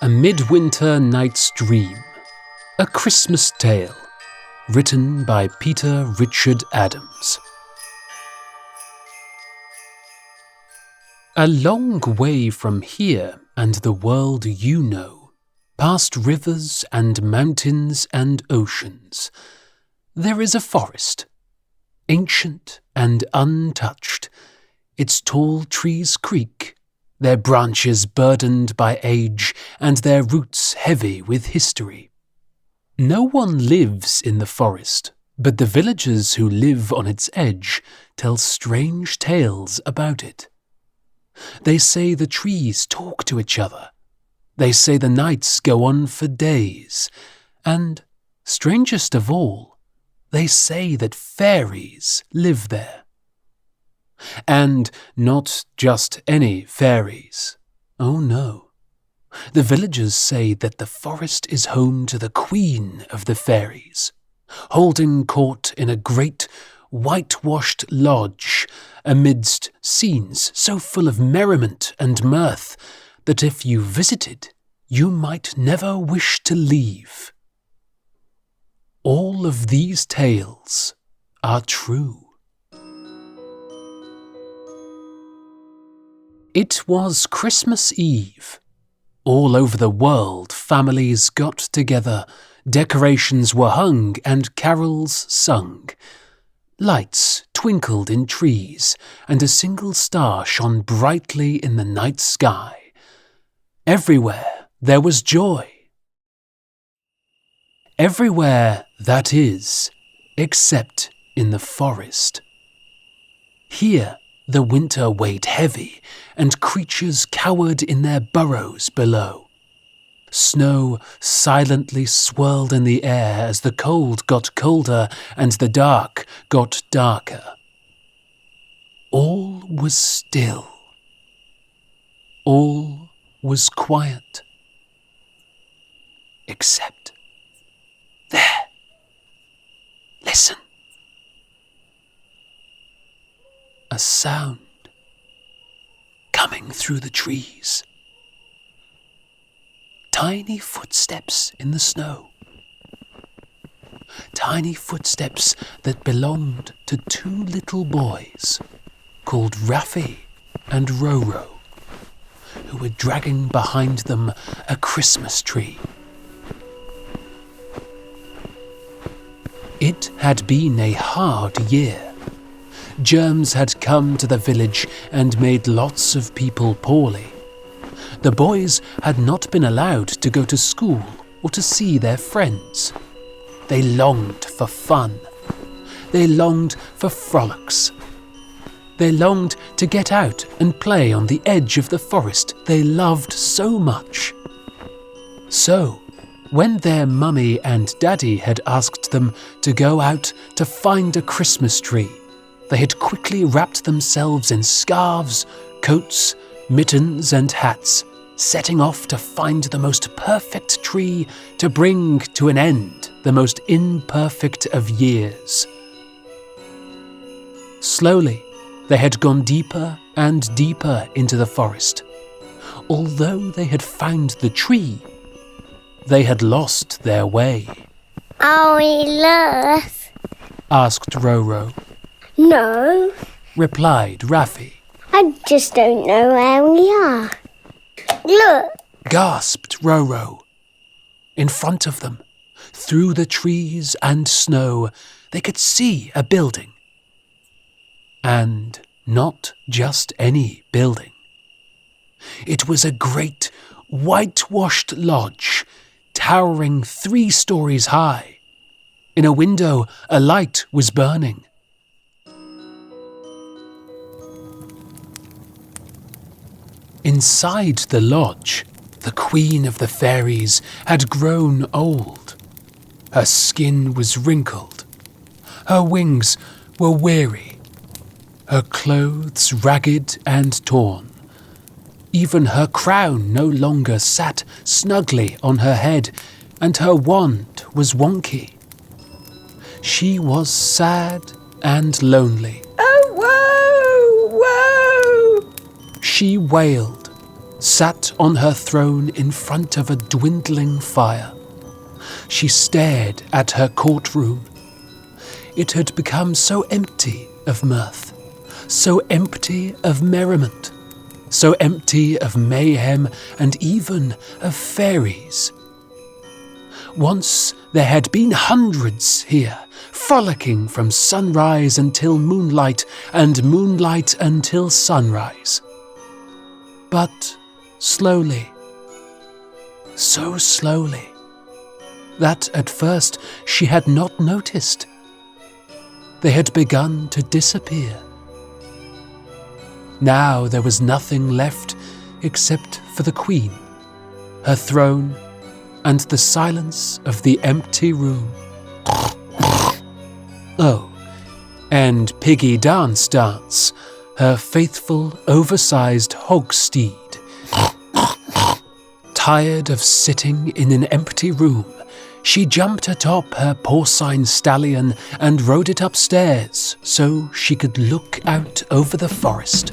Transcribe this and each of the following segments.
A Midwinter Night's Dream, a Christmas tale, written by Peter Richard Adams. A long way from here and the world you know, past rivers and mountains and oceans, there is a forest, ancient and untouched. Its tall trees creak, their branches burdened by age and their roots heavy with history. No one lives in the forest, but the villagers who live on its edge tell strange tales about it. They say the trees talk to each other. They say the nights go on for days. And, strangest of all, they say that fairies live there. And not just any fairies. Oh no. The villagers say that the forest is home to the queen of the fairies, holding court in a great whitewashed lodge amidst scenes so full of merriment and mirth that if you visited, you might never wish to leave. All of these tales are true. It was Christmas Eve. All over the world, families got together, decorations were hung and carols sung. Lights twinkled in trees, and a single star shone brightly in the night sky. Everywhere there was joy. Everywhere, that is, except in the forest. Here, the winter weighed heavy, and creatures cowered in their burrows below. Snow silently swirled in the air as the cold got colder and the dark got darker. All was still. All was quiet. Except there. Listen. A sound coming through the trees. Tiny footsteps in the snow. Tiny footsteps that belonged to two little boys called Raffy and Roro, who were dragging behind them a Christmas tree. It had been a hard year. Germs had come to the village and made lots of people poorly. The boys had not been allowed to go to school or to see their friends. They longed for fun. They longed for frolics. They longed to get out and play on the edge of the forest they loved so much. So, when their mummy and daddy had asked them to go out to find a Christmas tree, they had quickly wrapped themselves in scarves, coats, mittens and hats, setting off to find the most perfect tree to bring to an end the most imperfect of years. Slowly, they had gone deeper and deeper into the forest. Although they had found the tree, they had lost their way. Are we lost? Asked Roro. No, replied Raffy. I just don't know where we are. Look! Gasped Roro. In front of them, through the trees and snow, they could see a building. And not just any building. It was a great, whitewashed lodge, towering 3 stories high. In a window, a light was burning. Inside the lodge, the queen of the fairies had grown old. Her skin was wrinkled. Her wings were weary. Her clothes ragged and torn. Even her crown no longer sat snugly on her head, and her wand was wonky. She was sad and lonely. Oh, whoa, whoa! She wailed, sat on her throne in front of a dwindling fire. She stared at her courtroom. It had become so empty of mirth, so empty of merriment, so empty of mayhem and even of fairies. Once there had been hundreds here, frolicking from sunrise until moonlight and moonlight until sunrise. But slowly, so slowly, that at first she had not noticed, they had begun to disappear. Now there was nothing left except for the Queen, her throne, and the silence of the empty room. Oh, and Piggy Dance Dance, her faithful, oversized hog steed. Tired of sitting in an empty room, she jumped atop her porcine stallion and rode it upstairs so she could look out over the forest.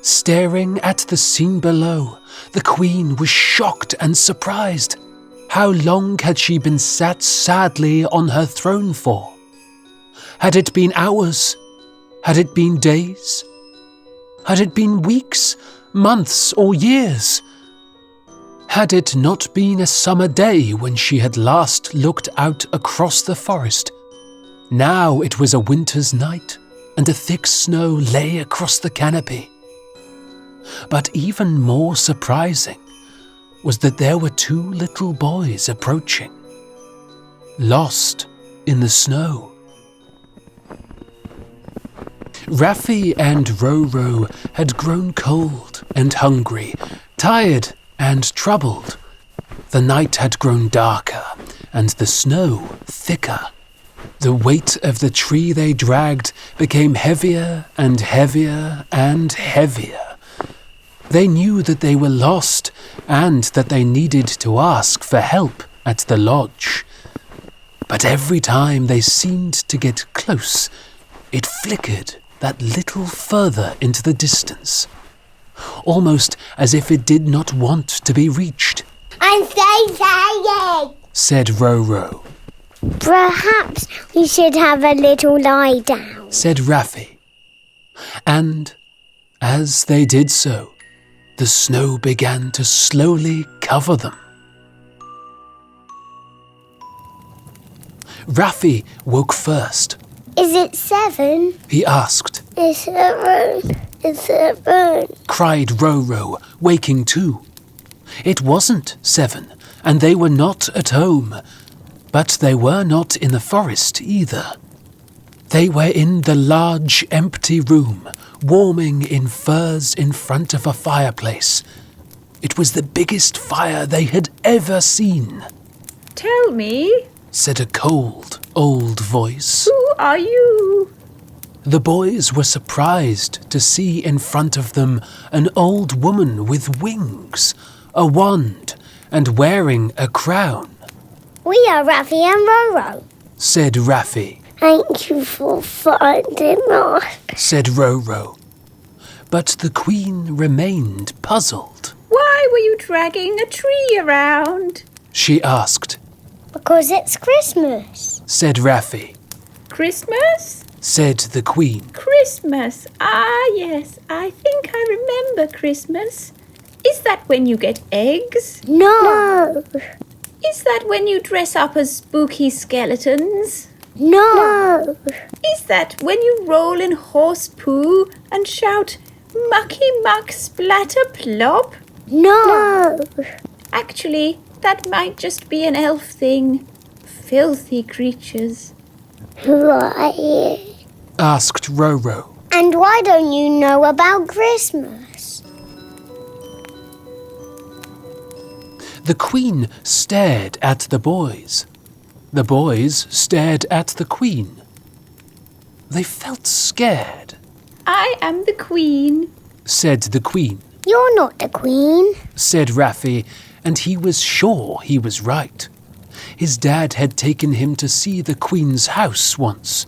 Staring at the scene below, the Queen was shocked and surprised. How long had she been sat sadly on her throne for? Had it been hours? Had it been days? Had it been weeks, months, or years? Had it not been a summer day when she had last looked out across the forest? Now it was a winter's night, and a thick snow lay across the canopy. But even more surprising was that there were two little boys approaching, lost in the snow. Raffi and Roro had grown cold and hungry, tired and troubled. The night had grown darker and the snow thicker. The weight of the tree they dragged became heavier and heavier and heavier. They knew that they were lost and that they needed to ask for help at the lodge. But every time they seemed to get close, it flickered that little further into the distance, almost as if it did not want to be reached. I'm so tired, said Roro. Perhaps we should have a little lie down, said Raffi. And as they did so, the snow began to slowly cover them. Raffi woke first. Is it 7? He asked. It's 7. It's 7. Cried Roro, waking too. It wasn't 7, and they were not at home. But they were not in the forest either. They were in the large, empty room, warming in furs in front of a fireplace. It was the biggest fire they had ever seen. Tell me, said a cold, old voice. who are you? The boys were surprised to see in front of them an old woman with wings, a wand, and wearing a crown. We are Raffi and Roro, Said Raffi. Thank you for finding us, Said Roro. But the Queen remained puzzled. Why were you dragging a tree around? She asked. Because it's Christmas. Said Raffi. Christmas? Said the Queen. Christmas. Ah, yes, I think I remember Christmas. Is that when you get eggs? No. Is that when you dress up as spooky skeletons? No. Is that when you roll in horse poo and shout, mucky muck splatter plop? No. Actually, that might just be an elf thing. Filthy creatures. Who are you? Asked Roro. And why don't you know about Christmas? The Queen stared at the boys. The boys stared at the Queen. They felt scared. I am the Queen. Said the Queen. You're not the Queen. Said Raffi, and he was sure he was right. His dad had taken him to see the Queen's house once.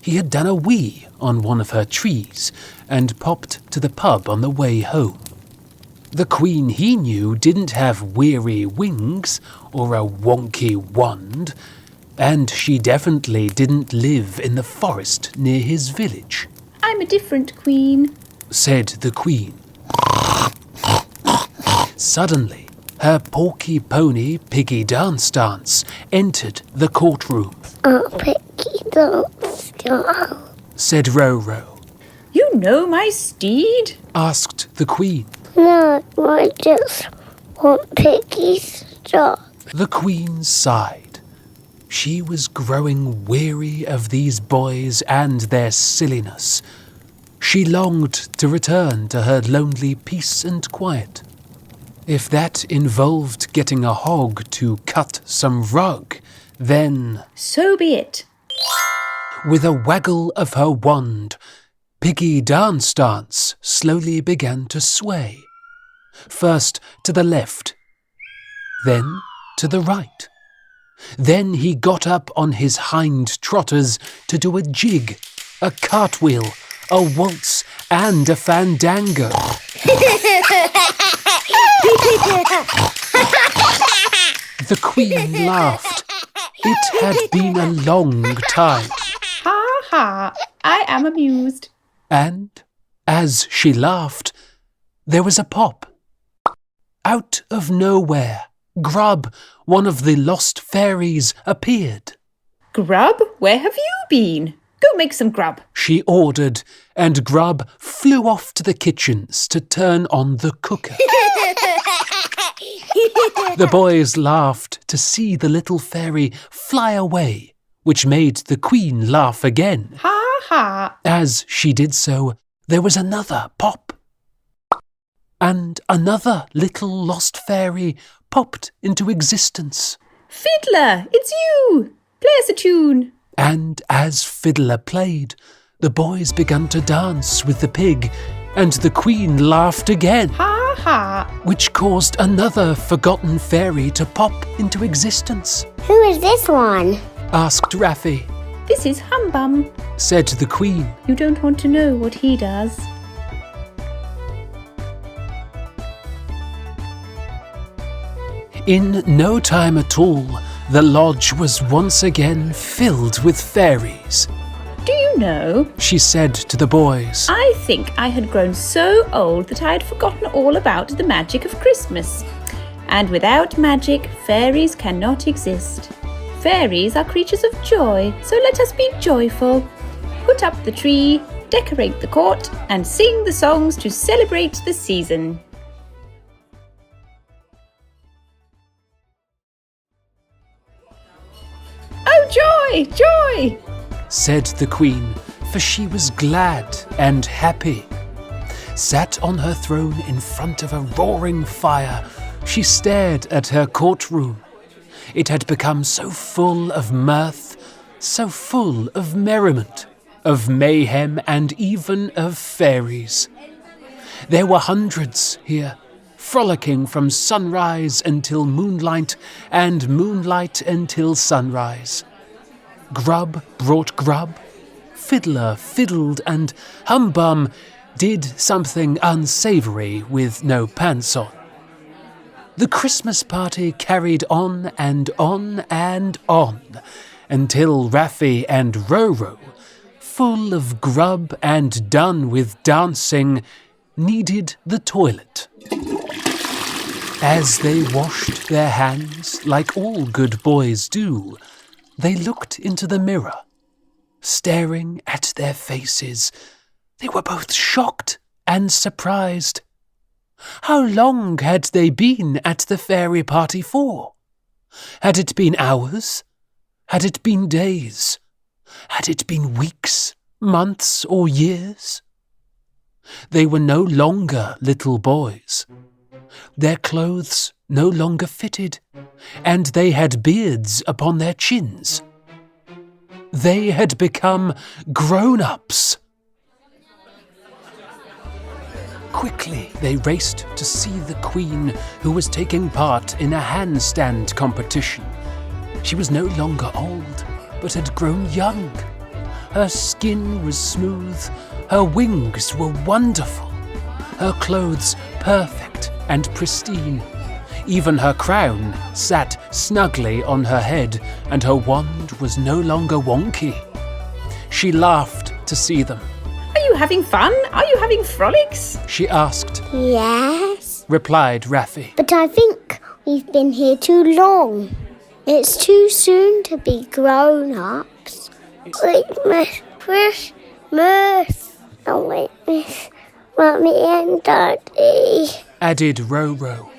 He had done a wee on one of her trees and popped to the pub on the way home. The queen he knew didn't have weary wings or a wonky wand, and she definitely didn't live in the forest near his village. I'm a different queen, said the queen. Suddenly, her porky pony Piggy Dance Dance entered the courtroom. Oh, Piggy Dance Dance, said Ro-Ro. You know my steed? Asked the queen. No, I just want Piggy's dance. The queen sighed. She was growing weary of these boys and their silliness. She longed to return to her lonely peace and quiet. If that involved getting a hog to cut some rug, then... So be it. With a waggle of her wand, Piggy Dance Dance slowly began to sway. First to the left, then to the right. Then he got up on his hind trotters to do a jig, a cartwheel, a waltz, and a fandango. The queen laughed. It had been a long time. Ha ha, I am amused. And, as she laughed, there was a pop. Out of nowhere, Grub, one of the lost fairies, appeared. Grub, where have you been? Go make some grub. She ordered, and Grub flew off to the kitchens to turn on the cooker. The boys laughed to see the little fairy fly away, which made the queen laugh again. Ha ha. As she did so, there was another pop. And another little lost fairy popped into existence. Fiddler, it's you. Play us a tune. And as Fiddler played, the boys began to dance with the pig, and the queen laughed again. Ha ha. Which caused another forgotten fairy to pop into existence. Who is this one? Asked Raffi. This is Humbum. Said the queen. You don't want to know what he does. In no time at all, the lodge was once again filled with fairies. Do you know? She said to the boys. I think I had grown so old that I had forgotten all about the magic of Christmas. And without magic, fairies cannot exist. Fairies are creatures of joy, so let us be joyful. Put up the tree, decorate the court, and sing the songs to celebrate the season. Oh, joy, joy! Said the queen, for she was glad and happy. Sat on her throne in front of a roaring fire, she stared at her courtroom. It had become so full of mirth, so full of merriment, of mayhem, and even of fairies. There were hundreds here, frolicking from sunrise until moonlight, and moonlight until sunrise. Grub brought grub, Fiddler fiddled, and Humbum did something unsavoury with no pants on. The Christmas party carried on and on and on, until Raffi and Ro-Ro, full of grub and done with dancing, needed the toilet. As they washed their hands, like all good boys do, they looked into the mirror. Staring at their faces, they were both shocked and surprised. How long had they been at the fairy party for? Had it been hours? Had it been days? Had it been weeks, months, or years? They were no longer little boys. Their clothes no longer fitted, and they had beards upon their chins. They had become grown-ups. Quickly, they raced to see the queen, who was taking part in a handstand competition. She was no longer old, but had grown young. Her skin was smooth, her wings were wonderful, her clothes perfect and pristine. Even her crown sat snugly on her head, and her wand was no longer wonky. She laughed to see them. Are you having fun? Are you having frolics? She asked. Yes, Replied Raffi. but I think we've been here too long. It's too soon to be grown-ups. Christmas. Oh, wait, Mummy and Daddy. Added Ro-Ro.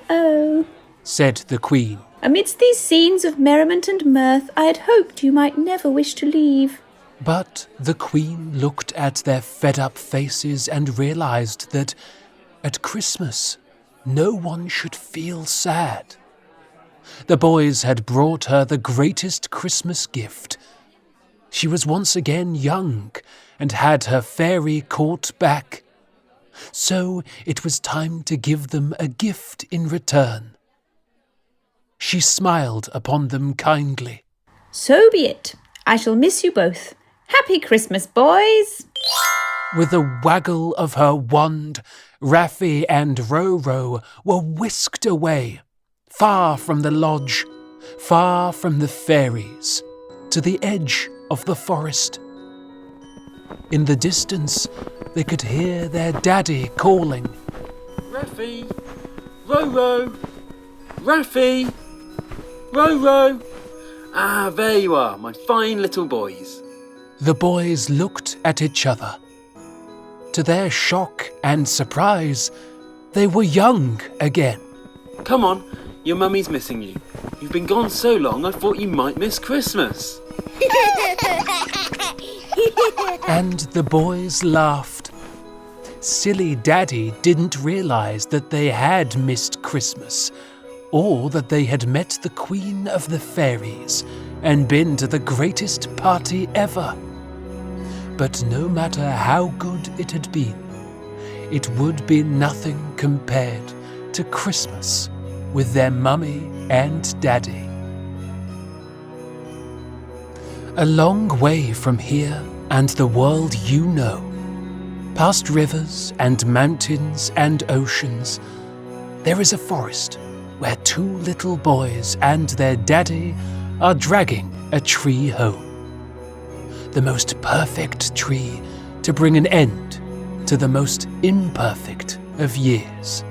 Oh. Said the Queen. Amidst these scenes of merriment and mirth, I had hoped you might never wish to leave. But the Queen looked at their fed-up faces and realized that at Christmas no one should feel sad. The boys had brought her the greatest Christmas gift. She was once again young and had her fairy court back. So it was time to give them a gift in return. She smiled upon them kindly. So be it. I shall miss you both. Happy Christmas, boys! With a waggle of her wand, Raffi and Ro-Ro were whisked away, far from the lodge, far from the fairies, to the edge of the forest. In the distance, they could hear their daddy calling. Raffi! Ro-Ro! Raffi! Ro-Ro! Ah, there you are, my fine little boys. The boys looked at each other. To their shock and surprise, they were young again. Come on, your mummy's missing you. You've been gone so long I thought you might miss Christmas. And the boys laughed. Silly Daddy didn't realize that they had missed Christmas, or that they had met the Queen of the Fairies and been to the greatest party ever. But no matter how good it had been, it would be nothing compared to Christmas with their mummy and daddy. A long way from here and the world you know, past rivers and mountains and oceans, there is a forest where two little boys and their daddy are dragging a tree home. The most perfect tree to bring an end to the most imperfect of years.